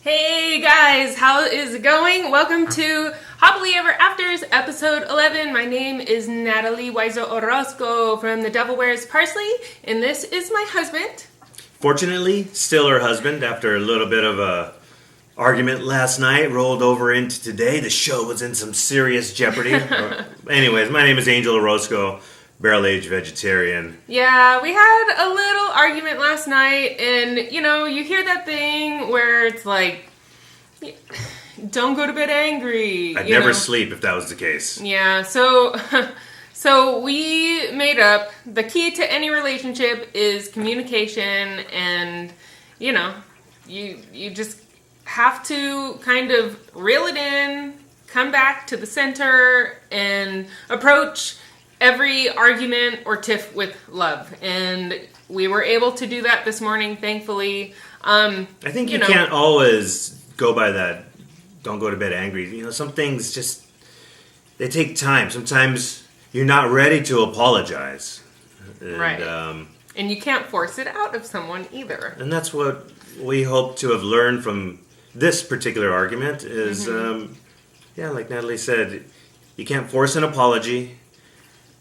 Hey guys, how is it going? Welcome to Hoppily Ever Afters, episode 11. My name is Natalie Wiser Orozco from The Devil Wears Parsley, and this is my husband. Fortunately, still her husband after a little bit of a argument last night, rolled over into today. The show was in some serious jeopardy. Anyways, my name is Angel Orozco, barrel-aged vegetarian. Yeah, we had a little argument last night, and you hear that thing where it's like, don't go to bed angry. I'd never sleep if that was the case. Yeah, so we made up the key to any relationship is communication, and you just have to kind of reel it in, come back to the center, and approach every argument or tiff with love. And we were able to do that this morning, thankfully. I think you can't always go by that, don't go to bed angry. Some things just, they take time. Sometimes you're not ready to apologize. And, right. And you can't force it out of someone either. And that's what we hope to have learned from this particular argument is, like Natalie said, you can't force an apology.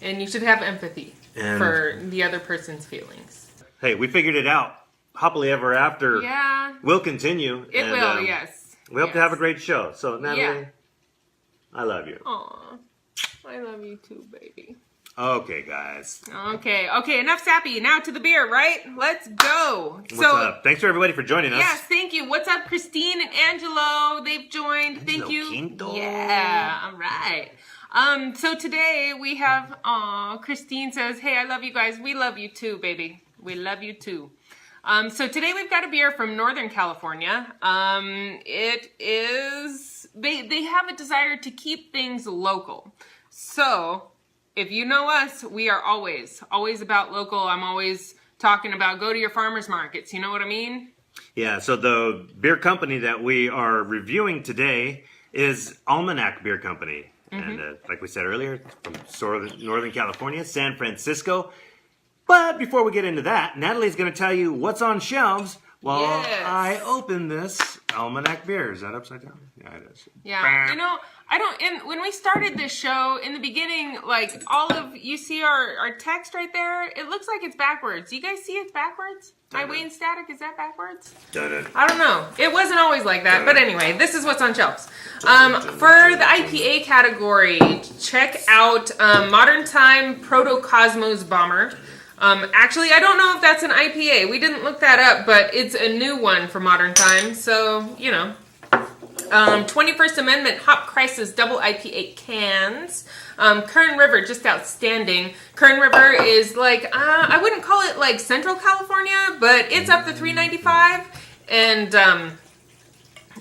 And you should have empathy for the other person's feelings. Hey, we figured it out. Happily Ever After will continue. It will, yes. We hope to have a great show. So, Natalie, I love you. Aw, I love you too, baby. Okay, guys. Okay, enough sappy. Now to the beer, right? Let's go. What's up? Thanks for everybody for joining us. Yes, thank you. What's up, Christine and Angelo? They've joined. Thank you. Quinto. Yeah, all right. So today we have, Christine says, hey, I love you guys. We love you too, baby. We love you too. So today we've got a beer from Northern California. It is, they have a desire to keep things local. So if you know us, we are always about local. I'm always talking about go to your farmers markets. You know what I mean? Yeah, so the beer company that we are reviewing today is Almanac Beer Company. And like we said earlier, from Northern California, San Francisco. But before we get into that, Natalie's going to tell you what's on shelves while I open this Almanac beer. Is that upside down? Yeah, it is. Yeah. When we started this show, in the beginning, like, you see our text right there? It looks like it's backwards. Do you guys see it's backwards? My Wayne Static, is that backwards? I don't know. It wasn't always like that. But anyway, this is what's on shelves. For the IPA category, check out Modern Time Proto-Cosmos Bomber. Actually, I don't know if that's an IPA. We didn't look that up, but it's a new one for Modern Time. So, 21st Amendment Hop Crisis Double IPA cans. Kern River, just outstanding. Kern River is like, I wouldn't call it like Central California, but it's up to $3.95.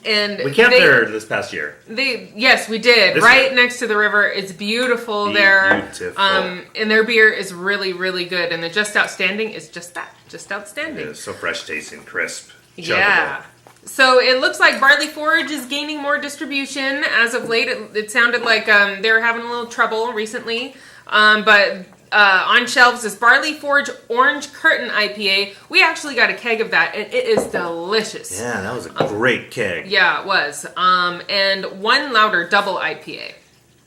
And we camped there this past year. Yes, we did. Right next to the river. It's beautiful there. Beautiful. And their beer is really, really good. And the Just Outstanding is just that. Just outstanding. It is so fresh tasting, crisp. Yeah. So it looks like Barley Forge is gaining more distribution as of late. It sounded like they were having a little trouble recently. But on shelves is Barley Forge Orange Curtain IPA. We actually got a keg of that, and it is delicious. Yeah, that was a great keg. Yeah, it was. And One Louder Double IPA.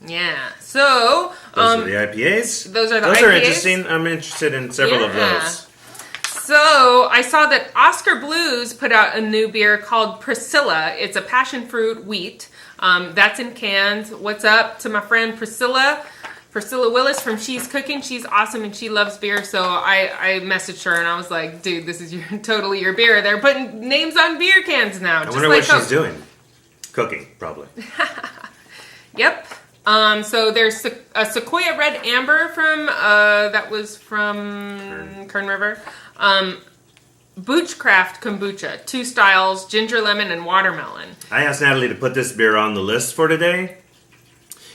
Yeah. So those are the IPAs? Those are the IPAs. Those are interesting. I'm interested in several of those. So I saw that Oscar Blues put out a new beer called Priscilla. It's a passion fruit wheat. That's in cans. What's up to my friend Priscilla Willis from She's Cooking. She's awesome and she loves beer. So I messaged her and I was like, dude, this is totally your beer. They're putting names on beer cans now. I wonder what she's doing. Cooking, probably. Yep. So there's a Sequoia Red Amber that was from Kern River. Boochcraft Kombucha, 2 styles, ginger lemon and watermelon. I asked Natalie to put this beer on the list for today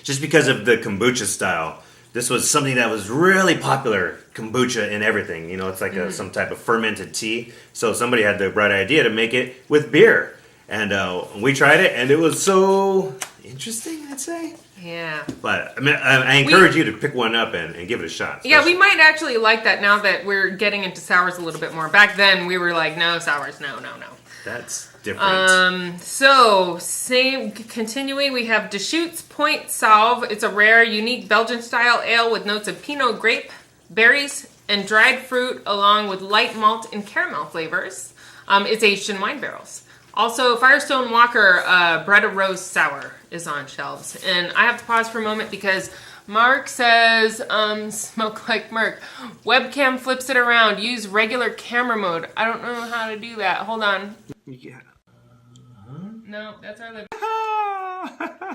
just because of the kombucha style. This was something that was really popular, kombucha in everything. It's like some type of fermented tea. So somebody had the bright idea to make it with beer. And we tried it, and it was so interesting, I'd say. Yeah. But I encourage you to pick one up and give it a shot. Yeah, we might actually like that now that we're getting into sours a little bit more. Back then, we were like, no, sours, no. That's different. So, continuing, we have Deschutes Point Sauve. It's a rare, unique Belgian-style ale with notes of Pinot grape, berries, and dried fruit, along with light malt and caramel flavors. It's aged in wine barrels. Also, Firestone Walker Bread of Rose Sour is on shelves. And I have to pause for a moment because Mark says, smoke like Merc. Webcam flips it around. Use regular camera mode. I don't know how to do that. Hold on. Yeah. No, that's our living.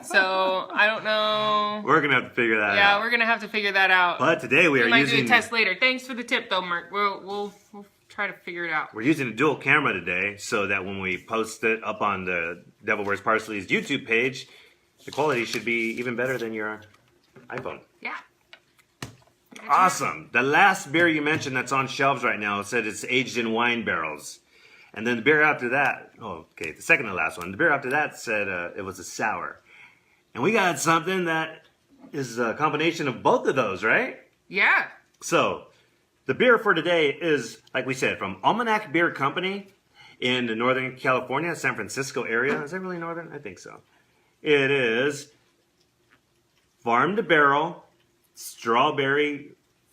So, I don't know. We're going to have to figure that out. Yeah, we're going to have to figure that out. But today we might do a test later. Thanks for the tip, though, Mark. We'll try to figure it out. We're using a dual camera today so that when we post it up on the Devil Wears Parsley's YouTube page, the quality should be even better than your iPhone. Yeah. Awesome. The last beer you mentioned that's on shelves right now said it's aged in wine barrels. And then the beer after that, the second to last one, the beer after that said it was a sour. And we got something that is a combination of both of those, right? Yeah. So, the beer for today is, like we said, from Almanac Beer Company in the Northern California, San Francisco area. Is that really northern? I think so. It is Farm to Barrel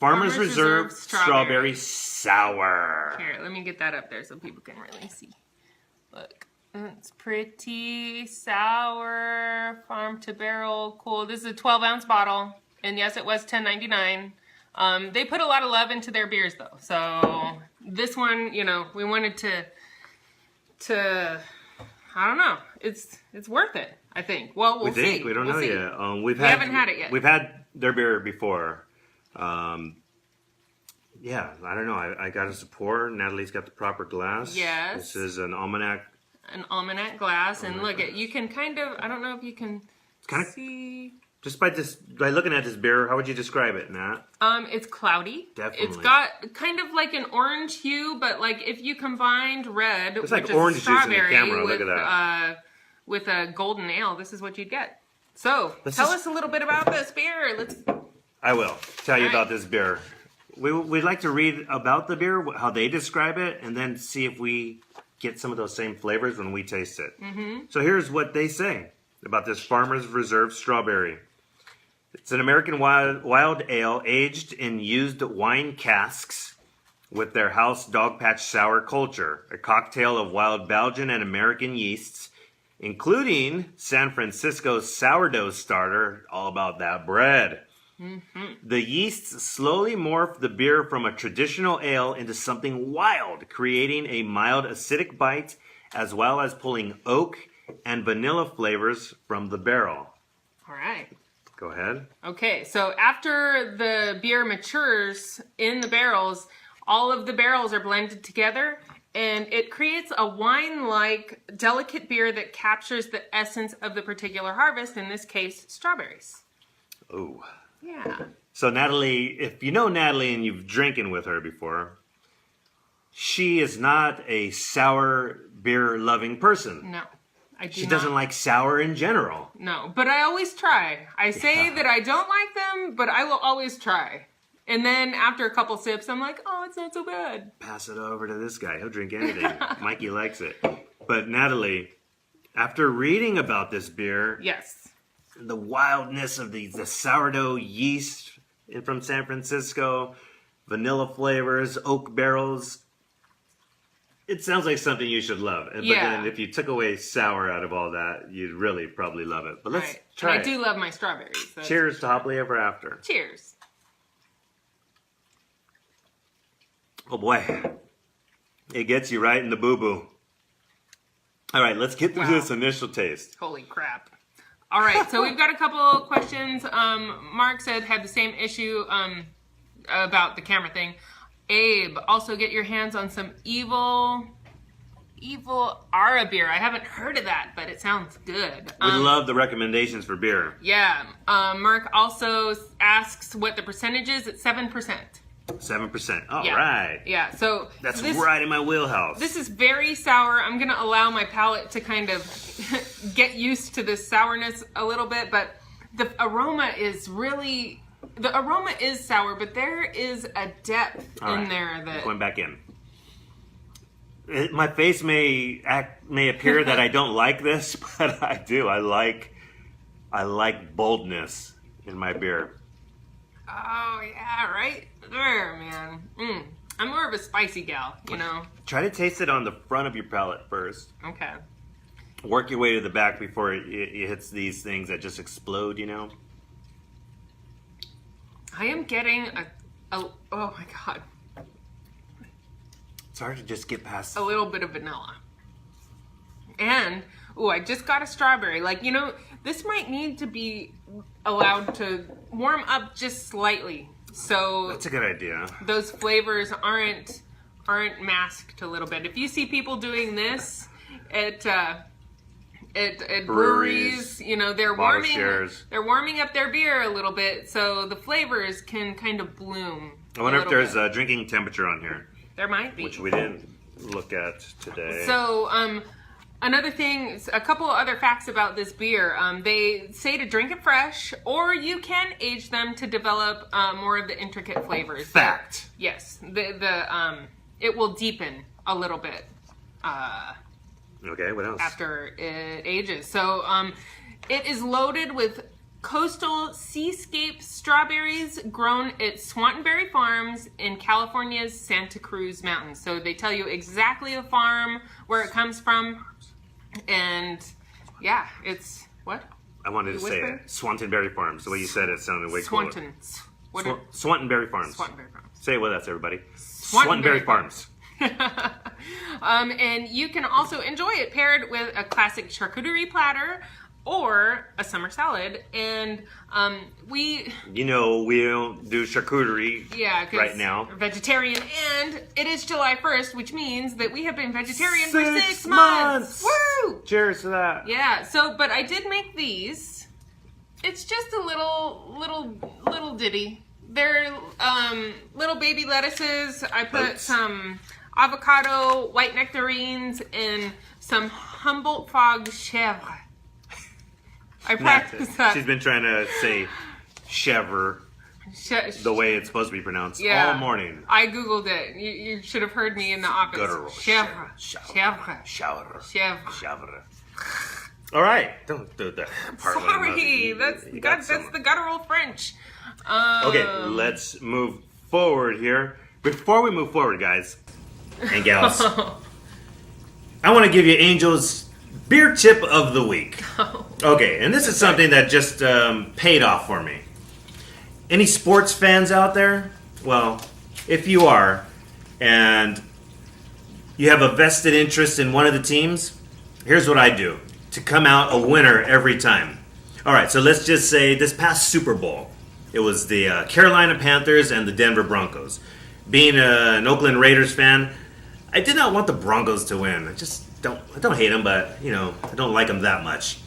Farmer's Reserve Strawberry Sour. Here, let me get that up there so people can really see. Look, it's pretty sour. Farm to Barrel, cool. This is a 12-ounce bottle, and yes, it was $10.99. They put a lot of love into their beers, though. So this one, we wanted to I don't know. It's worth it, I think. Well, we'll see. We don't know yet. We haven't had it yet. We've had their beer before. Yeah, I don't know. I got us a pour. Natalie's got the proper glass. Yes. This is an Almanac. An Almanac glass. And look, you can kind of, I don't know if you can see. Just by looking at this beer, how would you describe it, Nat? It's cloudy. Definitely. It's got kind of like an orange hue, but like if you combined red, it's like orange juice in the camera. Look at that. With a golden ale, this is what you'd get. So, tell us a little bit about this beer. I will tell you about this beer. We'd like to read about the beer, how they describe it, and then see if we get some of those same flavors when we taste it. Mm-hmm. So here's what they say about this Farmer's Reserve Strawberry. It's an American wild ale aged in used wine casks with their house Dogpatch sour culture, a cocktail of wild Belgian and American yeasts, including San Francisco's sourdough starter, all about that bread. Mm-hmm. The yeasts slowly morph the beer from a traditional ale into something wild, creating a mild acidic bite, as well as pulling oak and vanilla flavors from the barrel. All right. Go ahead. Okay, so after the beer matures in the barrels, all of the barrels are blended together, and it creates a wine-like delicate beer that captures the essence of the particular harvest, in this case, strawberries. Oh. Yeah. So Natalie, if you know Natalie and you've drinking with her before, she is not a sour beer loving person. No, I do She doesn't like sour in general. No, but I always try. I say that I don't like them, but I will always try. And then after a couple sips, I'm like, oh, it's not so bad. Pass it over to this guy. He'll drink anything. Mikey likes it. But Natalie, after reading about this beer, yes, the wildness of the sourdough yeast from San Francisco, vanilla flavors, oak barrels. It sounds like something you should love. But then if you took away sour out of all that, you'd really probably love it. But let's try it. I do love my strawberries. Cheers to Hoppily Ever After. Cheers. Oh boy. It gets you right in the boo-boo. All right, let's get through this initial taste. Holy crap. All right, so we've got a couple questions. Mark said had the same issue about the camera thing. Abe, also get your hands on some Evil Ara beer. I haven't heard of that, but it sounds good. We love the recommendations for beer. Yeah. Mark also asks what the percentage is. It's 7%. 7%. All right. Yeah, so that's right in my wheelhouse. This is very sour. I'm going to allow my palate to kind of get used to this sourness a little bit, but the aroma is sour, but there is a depth in there that... Going back in. My face may appear that I don't like this, but I do. I like boldness in my beer. Oh, yeah, right there, man. I'm more of a spicy gal, you know. Try to taste it on the front of your palate first. Okay. Work your way to the back before it hits these things that just explode, you know. I am getting oh my God, It's hard to just get past. a little bit of vanilla. And, I just got a strawberry. Like, you know, this might need to be allowed to warm up just slightly. So That's a good idea. those flavors aren't masked a little bit. If you see people doing this at breweries, you know, they're warming up their beer a little bit so the flavors can kind of bloom. I wonder if there's a a drinking temperature on here, there might be. which we didn't look at today. So, another thing, a couple of other facts about this beer. They say to drink it fresh, or you can age them to develop more of the intricate flavors. Fact. Yes, it will deepen a little bit Okay, what else? after it ages. So, it is loaded with coastal seascape strawberries grown at Swantonberry Farms in California's Santa Cruz Mountains. So they tell you exactly the farm, where it comes from, and yeah, it's what? I wanted to say whisper? it. Swantonberry Farms. The way you said it sounded way cooler. Swantons. What? Swantonberry Farms. Swantonberry Farms. Say it with us, everybody. Swantonberry Swantonberry Farms. And you can also enjoy it paired with a classic charcuterie platter or a summer salad. And we don't do charcuterie 'cause right now. we're vegetarian, and it is July 1st, which means that we have been vegetarian for 6 6 months. Woo! Cheers to that. Yeah. So, but I did make these. It's just a little ditty. They're little baby lettuces. I put Oats. some avocado, white nectarines, and some Humboldt Fog chèvre. I practiced that. She's been trying to say chèvre the way it's supposed to be pronounced all morning. I googled it. You should have heard me in the office. Guttural. Chèvre. Chèvre. Chèvre. Chèvre. Chèvre. All right. Don't do that part. Sorry, that's the guttural French. Okay, let's move forward here. Before we move forward, guys and gals, I want to give you Angel's beer tip of the week. Okay, and this is something that just paid off for me. Any sports fans out there? Well, if you are, and you have a vested interest in one of the teams, here's what I do to come out a winner every time. All right, so let's just say this past Super Bowl, it was the Carolina Panthers and the Denver Broncos. Being an Oakland Raiders fan, I did not want the Broncos to win. I don't hate them, but I don't like them that much.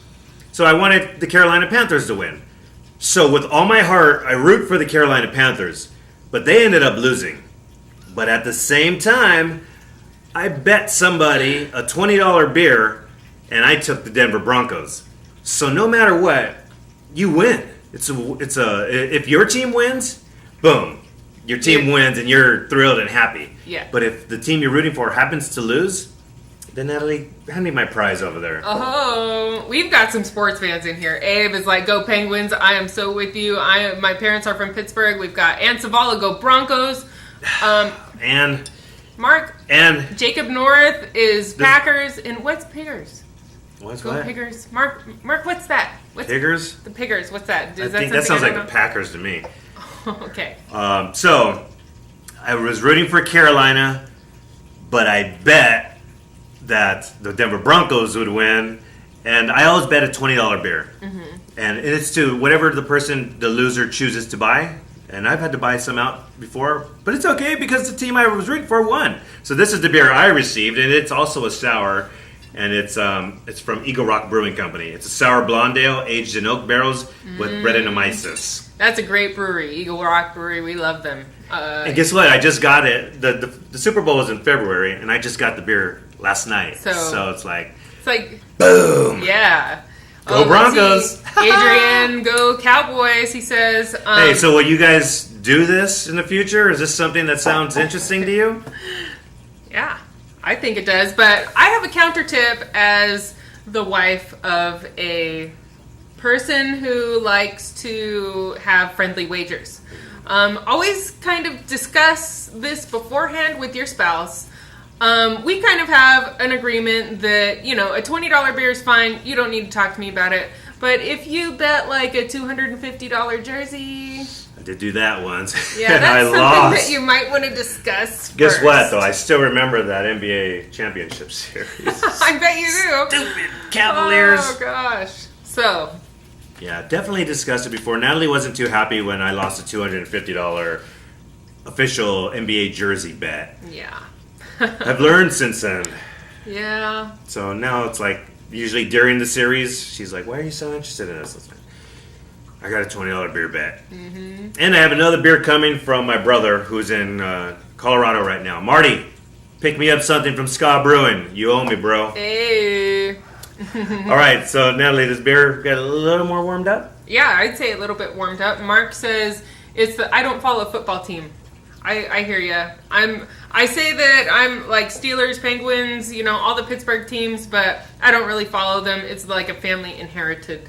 So I wanted the Carolina Panthers to win. So with all my heart, I root for the Carolina Panthers, but they ended up losing. But at the same time, I bet somebody a $20 beer, and I took the Denver Broncos. So no matter what, you win. If your team wins, boom, your team wins, and you're thrilled and happy. Yeah. But if the team you're rooting for happens to lose, then Natalie, hand me my prize over there. Oh, we've got some sports fans in here. Abe is like, go Penguins. I am so with you. My parents are from Pittsburgh. We've got Ann Savala, go Broncos. And Mark and Jacob North is Packers. And what's Piggers? What's Go what? Piggers. Mark, what's that? What's Piggers? The Piggers. What's that? I think that sounds like the Packers to me. Okay. So I was rooting for Carolina, but I bet that the Denver Broncos would win, and I always bet a $20 beer. Mm-hmm. And it's to whatever the loser chooses to buy. And I've had to buy some out before, but it's okay because the team I was rooting for won. So this is the beer I received, and it's also a sour, and it's from Eagle Rock Brewing Company. It's a sour blonde ale aged in oak barrels with Brettanomyces. That's a great brewery, Eagle Rock Brewery. We love them. And guess what? I just got it. The Super Bowl was in February, and I just got the beer last night. So it's like boom. Yeah. Go Broncos. Adrian, go Cowboys, he says. Hey, so will you guys do this in the future? Is this something that sounds interesting to you? Yeah. I think it does, but I have a counter tip as the wife of a person who likes to have friendly wagers. Always kind of discuss this beforehand with your spouse. We kind of have an agreement that, you know, a $20 beer is fine. You don't need to talk to me about it. But if you bet like a $250 jersey... I did do that once. Yeah, and that's I something lost. that you might want to discuss Guess first. what, though? I still remember that NBA championship series. I bet you do. Stupid Cavaliers. Oh, gosh. So... Yeah, definitely discussed it before. Natalie wasn't too happy when I lost a $250 official NBA jersey bet. Yeah. I've learned since then. Yeah. So now it's like, usually during the series, she's like, why are you so interested in this? I got a $20 beer bet. Mm-hmm. And I have another beer coming from my brother who's in Colorado right now. Marty, pick me up something from Ska Brewing. You owe me, bro. Hey. All right, so Natalie, this beer got a little more warmed up? Yeah, I'd say a little bit warmed up. Mark says it's the I don't follow a football team. I hear ya. I say that I'm like Steelers, Penguins, you know, all the Pittsburgh teams, but I don't really follow them. It's like a family inherited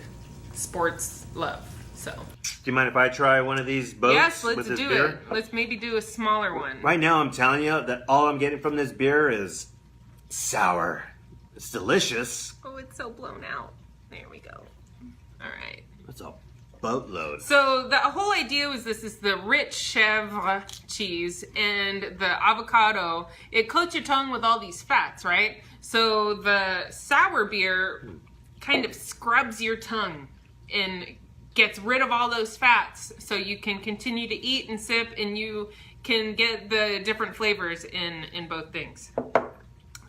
sports love. So. Do you mind if I try one of these boats? Yes, with let's this do beer? it. Let's maybe do a smaller one. Right now, I'm telling you that all I'm getting from this beer is sour. It's delicious. Oh, it's so blown out. There we go. All right. That's a boatload. So the whole idea was this is the rich chèvre cheese and the avocado. It coats your tongue with all these fats, right? So the sour beer kind of scrubs your tongue and gets rid of all those fats so you can continue to eat and sip and you can get the different flavors in both things.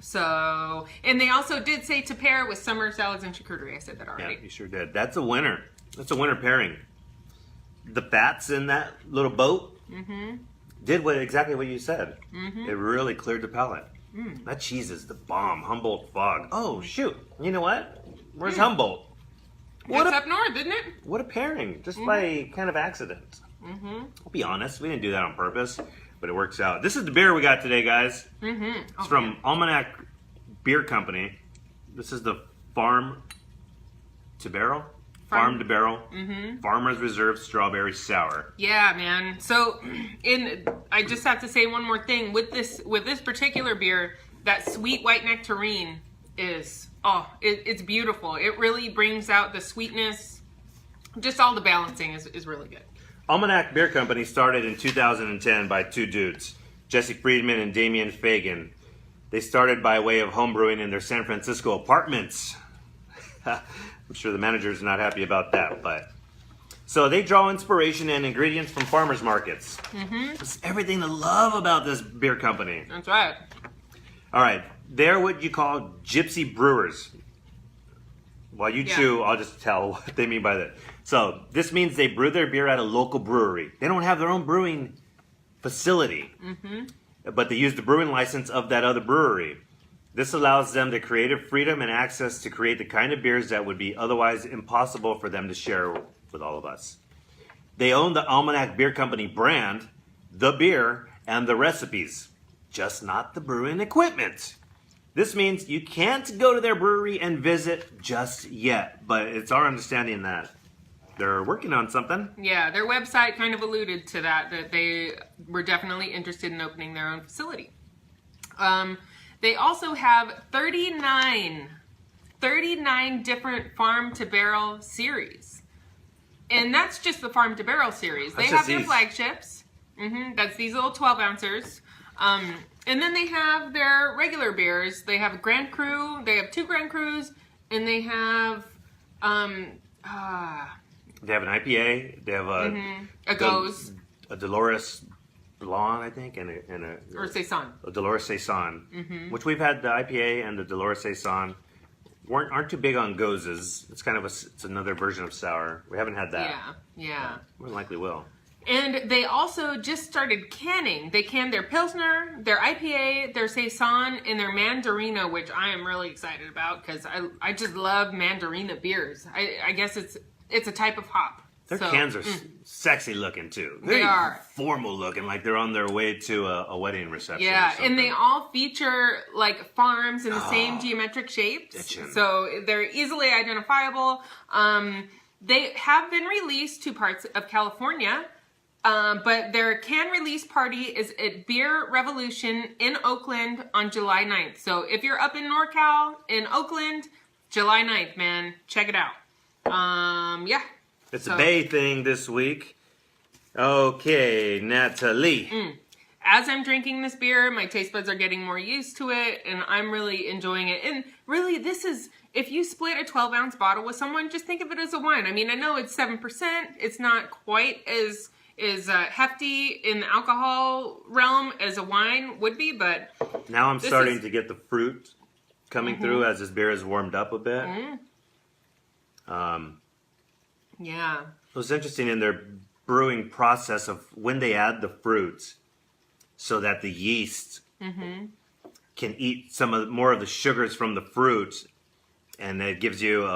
So, and they also did say to pair with summer salads and charcuterie. I said that already. Yeah, you sure did. That's a winner. That's a winner pairing. The fats in that little boat did exactly what you said. It really cleared the palate. That cheese is the bomb. Humboldt Fog. Oh, shoot. You know what? Where's Humboldt? It's up north, isn't it? What a pairing. Just by kind of accident. I'll be honest. We didn't do that on purpose, but it works out. This is the beer we got today, guys. It's from Almanac Beer Company. This is the Farm to Barrel? Farm to Barrel. Farmer's Reserve Strawberry Sour. Yeah, man. So, I just have to say one more thing. With this particular beer, that sweet white nectarine is, it's beautiful. It really brings out the sweetness. Just all the balancing is really good. Almanac Beer Company started in 2010 by two dudes, Jesse Friedman and Damian Fagan. They started by way of homebrewing in their San Francisco apartments. I'm sure the manager's not happy about that, but... So they draw inspiration and ingredients from farmers markets. It's everything to love about this beer company. That's right. All right, they're what you call gypsy brewers. While you chew, I'll just tell what they mean by that. So this means they brew their beer at a local brewery. They don't have their own brewing facility, but they use the brewing license of that other brewery. This allows them the creative freedom and access to create the kind of beers that would be otherwise impossible for them to share with all of us. They own the Almanac Beer Company brand, the beer, and the recipes, just not the brewing equipment. This means you can't go to their brewery and visit just yet, but it's our understanding that they're working on something. Yeah, their website kind of alluded to that they were definitely interested in opening their own facility. They also have 39 different farm to barrel series. And that's just the farm to barrel series. They have their flagships. That's these little 12 ounces. And then they have their regular beers. They have a Grand Cru. They have two Grand Crus. And they have... They have an IPA. They have a Goes. A Dolores Blonde, I think, and or Saison. A Dolores Saison, which we've had the IPA and the Dolores Saison. Aren't too big on Gozes. It's kind of it's another version of sour. We haven't had that. Yeah. More than likely will. And they also just started canning. They canned their Pilsner, their IPA, their Saison, and their Mandarina, which I am really excited about because I just love Mandarina beers. I guess it's a type of hop. Their cans are sexy looking too. They are formal looking, like they're on their way to a wedding reception. Yeah, or something. and they all feature like farms in the same geometric shapes, so they're easily identifiable. They have been released to parts of California, but their can release party is at Beer Revolution in Oakland on July 9th. So if you're up in NorCal, in Oakland, July 9th, man, check it out. Yeah. It's a Bay thing this week. Okay, Natalie. As I'm drinking this beer, my taste buds are getting more used to it, and I'm really enjoying it. And really, this is, if you split a 12-ounce bottle with someone, just think of it as a wine. I mean, I know it's 7%. It's not quite as hefty in the alcohol realm as a wine would be, but now I'm starting to get the fruit coming through as this beer has warmed up a bit. Yeah. So it's interesting in their brewing process of when they add the fruits so that the yeast can eat more of the sugars from the fruit, and it gives you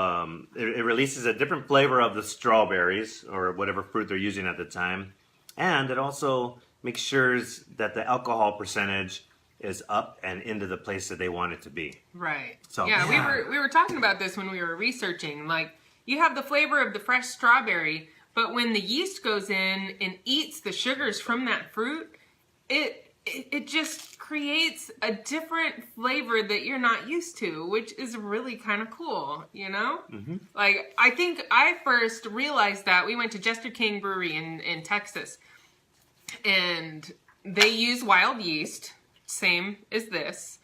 it releases a different flavor of the strawberries or whatever fruit they're using at the time, and it also makes sure that the alcohol percentage is up and into the place that they want it to be. Right. So yeah, we were talking about this when we were researching. Like, you have the flavor of the fresh strawberry, but when the yeast goes in and eats the sugars from that fruit, it just creates a different flavor that you're not used to, which is really kind of cool, you know? Like, I think I first realized that we went to Jester King Brewery in Texas, and they use wild yeast, same as this.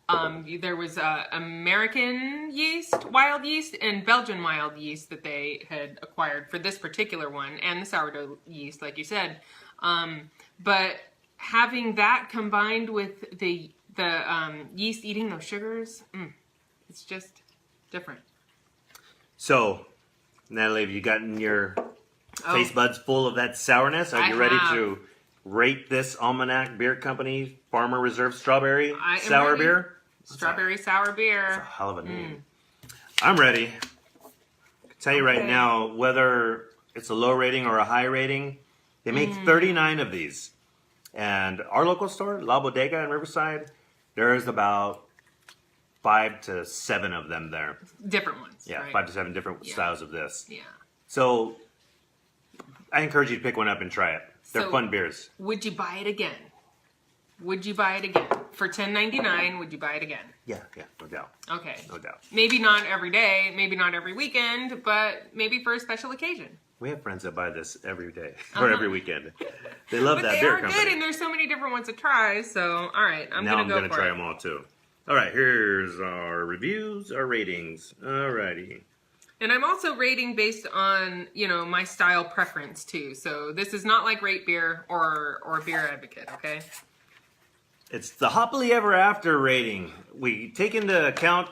There was American yeast, wild yeast, and Belgian wild yeast that they had acquired for this particular one, and the sourdough yeast, like you said. But having that combined with the yeast eating those sugars, it's just different. So, Natalie, have you gotten your taste buds full of that sourness? Are you ready to rate this Almanac Beer Company Farmer Reserve Strawberry Sour Beer? Strawberry sour beer. It's a hell of a name. I'm ready. I can tell you right now, whether it's a low rating or a high rating, they make 39 of these. And our local store, La Bodega in Riverside, there's about 5 to 7 of them there. Different ones. Yeah, right? 5 to 7 different styles of this. Yeah. So I encourage you to pick one up and try it. They're fun beers. Would you buy it again? Would you buy it again? For $10.99, would you buy it again? Yeah, no doubt. Okay. No doubt. Maybe not every day, maybe not every weekend, but maybe for a special occasion. We have friends that buy this every day or every weekend. They love that beer company. But they are good, and there's so many different ones to try, so all right, I'm going to go for it. Now I'm going to try them all, too. All right, here's our reviews, our ratings. All righty. And I'm also rating based on, my style preference, too. So this is not like Rate Beer or Beer Advocate, okay? It's the Hoppily Ever After rating. We take into account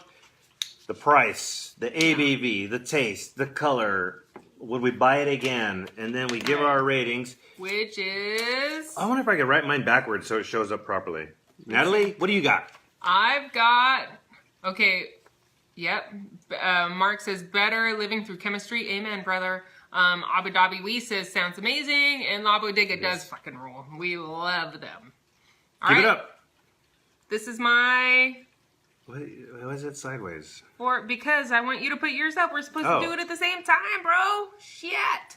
the price, the ABV, the taste, the color. Would we buy it again? And then we give our ratings. Which is... I wonder if I can write mine backwards so it shows up properly. Natalie, what do you got? I've got... Okay. Yep. Mark says, better living through chemistry. Amen, brother. Abu Dhabi Wee says, sounds amazing. And La Bodega does fucking rule. We love them. All Give right. it up. This is my... Why is it sideways? Because I want you to put yours up. We're supposed to do it at the same time, bro. Shit.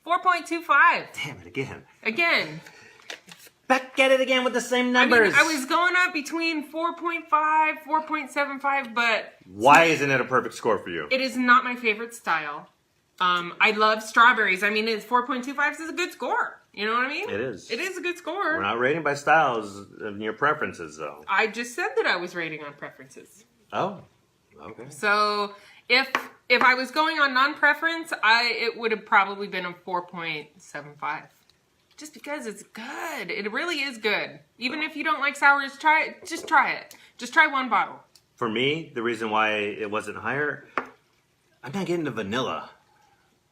4.25. Damn it, again. Again. Back at it again with the same numbers. I was going up between 4.5, 4.75, but... Why isn't it a perfect score for you? It is not my favorite style. I love strawberries. I mean, it's 4.25 is a good score. You know what I mean? It is. It is a good score. We're not rating by styles and your preferences, though. I just said that I was rating on preferences. Oh, okay. So if I was going on non-preference, it would have probably been a 4.75. Just because it's good. It really is good. Even if you don't like sours, just try it. Just try one bottle. For me, the reason why it wasn't higher, I'm not getting the vanilla.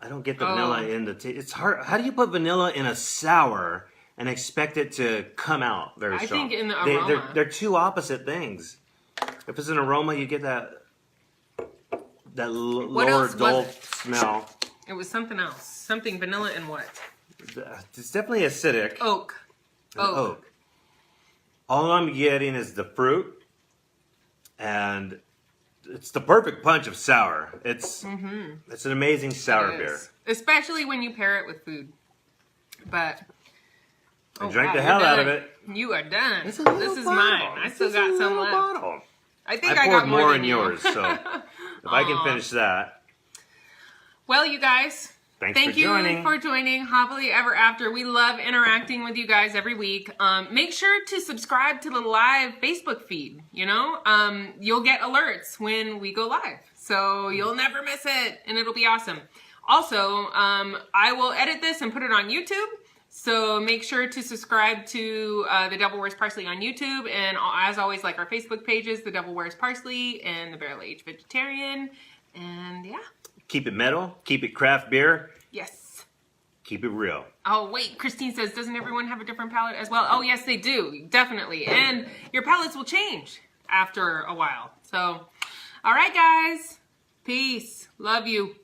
I don't get the vanilla in the taste. It's hard. How do you put vanilla in a sour and expect it to come out very strong? I think in the aroma. They're two opposite things. If it's an aroma, you get that lower dull smell. It was something else. Something vanilla and what? It's definitely acidic. Oak. Oak. All I'm getting is the fruit, and it's the perfect punch of sour. It's an amazing sour beer. Especially when you pair it with food. But I drank the hell out of it. You are done. This is mine. I still got some left. Bottle. I think I I poured got more than in you. yours, so if I can finish that. Well, you guys, Thank you joining. for joining Hoppily Ever After. We love interacting with you guys every week. Make sure to subscribe to the live Facebook feed. You know, you'll get alerts when we go live, so you'll never miss it, and it'll be awesome. Also, I will edit this and put it on YouTube. So make sure to subscribe to The Devil Wears Parsley on YouTube. And as always, like our Facebook pages, The Devil Wears Parsley and The Barrel Aged Vegetarian. And yeah. Keep it metal. Keep it craft beer. Yes. Keep it real. Oh, wait. Christine says, doesn't everyone have a different palate as well? Oh, yes, they do. Definitely. And your palates will change after a while. So, all right, guys. Peace. Love you.